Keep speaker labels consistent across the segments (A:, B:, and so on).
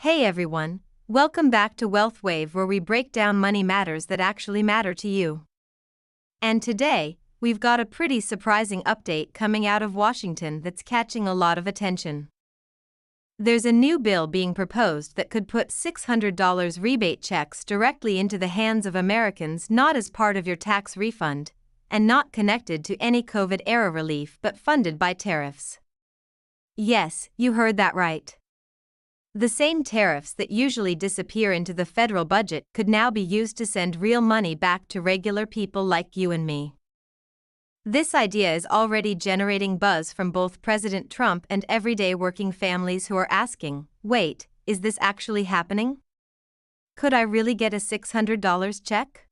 A: Hey everyone, welcome back to Wealth Wave, where we break down money matters that actually matter to you. And today, we've got a pretty surprising update coming out of Washington that's catching a lot of attention. There's a new bill being proposed that could put $600 rebate checks directly into the hands of Americans, not as part of your tax refund, and not connected to any COVID-era relief but funded by tariffs. Yes, you heard that right. The same tariffs that usually disappear into the federal budget could now be used to send real money back to regular people like you and me. This idea is already generating buzz from both President Trump and everyday working families who are asking, wait, is this actually happening? Could I really get a $600 check?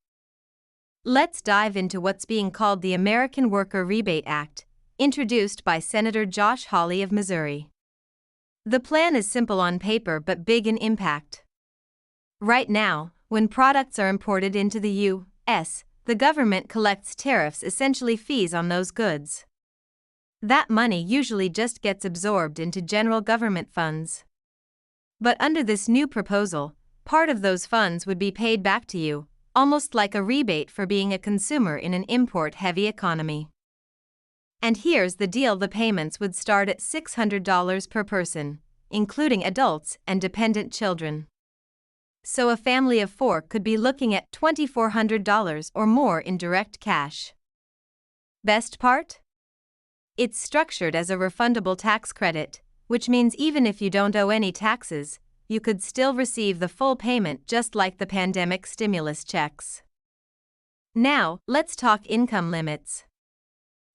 A: Let's dive into what's being called the American Worker Rebate Act, introduced by Senator Hawley of Missouri. The plan is simple on paper but big in impact. Right now, when products are imported into the U.S., the government collects tariffs, essentially fees on those goods. That money usually just gets absorbed into general government funds. But under this new proposal, part of those funds would be paid back to you, almost like a rebate for being a consumer in an import-heavy economy. And here's the deal: the payments would start at $600 per person, including adults and dependent children. So a family of 4 could be looking at $2,400 or more in direct cash. Best part? It's structured as a refundable tax credit, which means even if you don't owe any taxes, you could still receive the full payment, just like the pandemic stimulus checks. Now, let's talk income limits.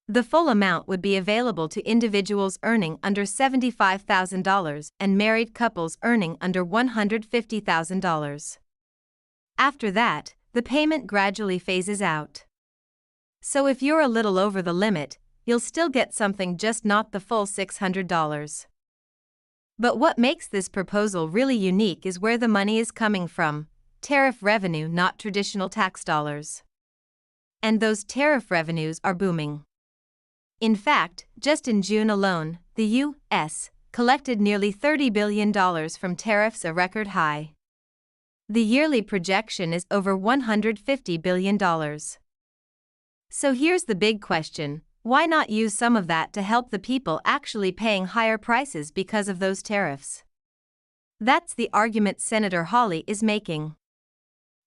A: The full amount would be available to individuals earning under $75,000 and married couples earning under $150,000. After that, the payment gradually phases out. So if you're a little over the limit, you'll still get something, just not the full $600. But what makes this proposal really unique is where the money is coming from: tariff revenue, not traditional tax dollars. And those tariff revenues are booming. In fact, just in June alone, the U.S. collected nearly $30 billion from tariffs, a record high. The yearly projection is over $150 billion. So here's the big question: why not use some of that to help the people actually paying higher prices because of those tariffs? That's the argument Senator Hawley is making.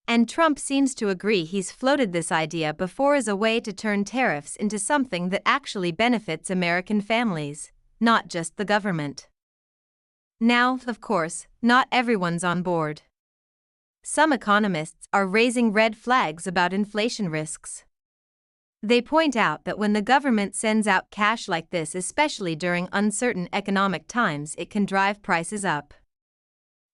A: And Trump seems to agree. He's floated this idea before as a way to turn tariffs into something that actually benefits American families, not just the government. Now, of course, not everyone's on board. Some economists are raising red flags about inflation risks. They point out that when the government sends out cash like this, especially during uncertain economic times, it can drive prices up.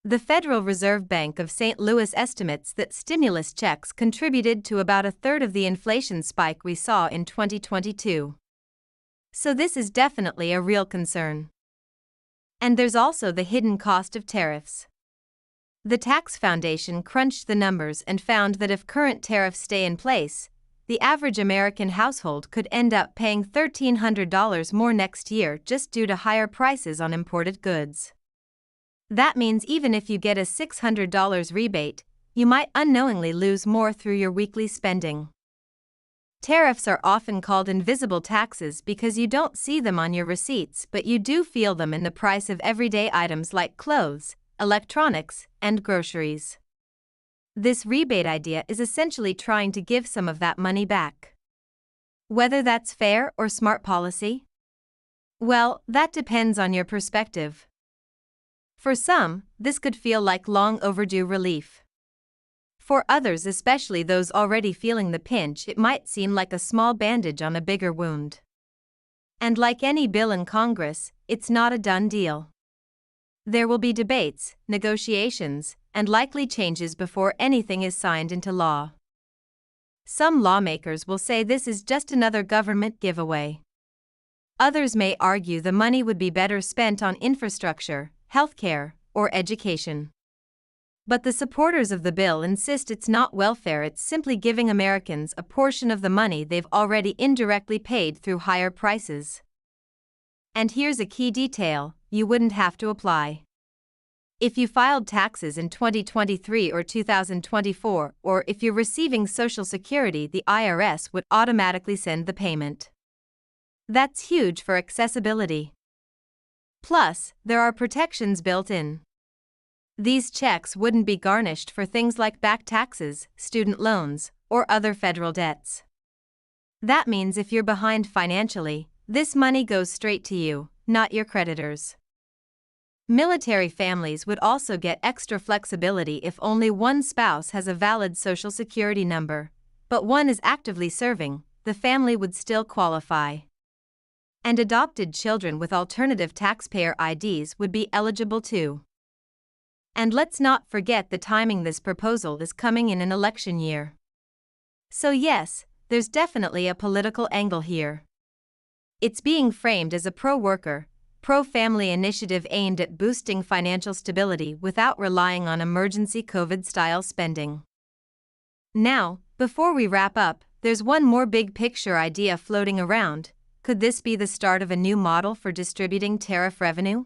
A: The Federal Reserve Bank of St. Louis estimates that stimulus checks contributed to about a third of the inflation spike we saw in 2022. So this is definitely a real concern. And there's also the hidden cost of tariffs. The Tax Foundation crunched the numbers and found that if current tariffs stay in place, the average American household could end up paying $1,300 more next year just due to higher prices on imported goods. That means even if you get a $600 rebate, you might unknowingly lose more through your weekly spending. Tariffs are often called invisible taxes because you don't see them on your receipts, but you do feel them in the price of everyday items like clothes, electronics, and groceries. This rebate idea is essentially trying to give some of that money back. Whether that's fair or smart policy? Well, that depends on your perspective. For some, this could feel like long overdue relief. For others, especially those already feeling the pinch, it might seem like a small bandage on a bigger wound. And like any bill in Congress, it's not a done deal. There will be debates, negotiations, and likely changes before anything is signed into law. Some lawmakers will say this is just another government giveaway. Others may argue the money would be better spent on infrastructure, healthcare, or education. But the supporters of the bill insist it's not welfare, it's simply giving Americans a portion of the money they've already indirectly paid through higher prices. And here's a key detail: you wouldn't have to apply. If you filed taxes in 2023 or 2024, or if you're receiving Social Security, the IRS would automatically send the payment. That's huge for accessibility. Plus, there are protections built in. These checks wouldn't be garnished for things like back taxes, student loans, or other federal debts. That means if you're behind financially, this money goes straight to you, not your creditors. Military families would also get extra flexibility if only one spouse has a valid Social Security number, but one is actively serving, the family would still qualify. And adopted children with alternative taxpayer IDs would be eligible too. And let's not forget the timing. This proposal is coming in an election year. So yes, there's definitely a political angle here. It's being framed as a pro-worker, pro-family initiative aimed at boosting financial stability without relying on emergency COVID-style spending. Now, before we wrap up, there's one more big picture idea floating around. Could this be the start of a new model for distributing tariff revenue?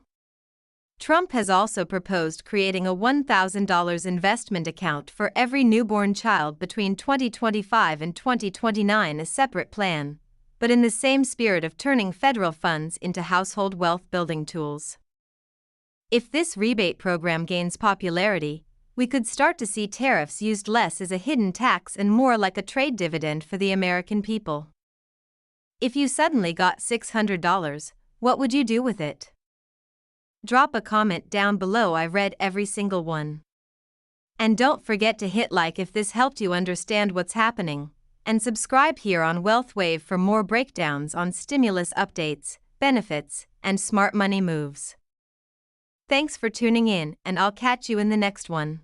A: Trump has also proposed creating a $1,000 investment account for every newborn child between 2025 and 2029, a separate plan, but in the same spirit of turning federal funds into household wealth building tools. If this rebate program gains popularity, we could start to see tariffs used less as a hidden tax and more like a trade dividend for the American people. If you suddenly got $600, what would you do with it? Drop a comment down below. I read every single one. And don't forget to hit like if this helped you understand what's happening, and subscribe here on WealthWave for more breakdowns on stimulus updates, benefits, and smart money moves. Thanks for tuning in, and I'll catch you in the next one.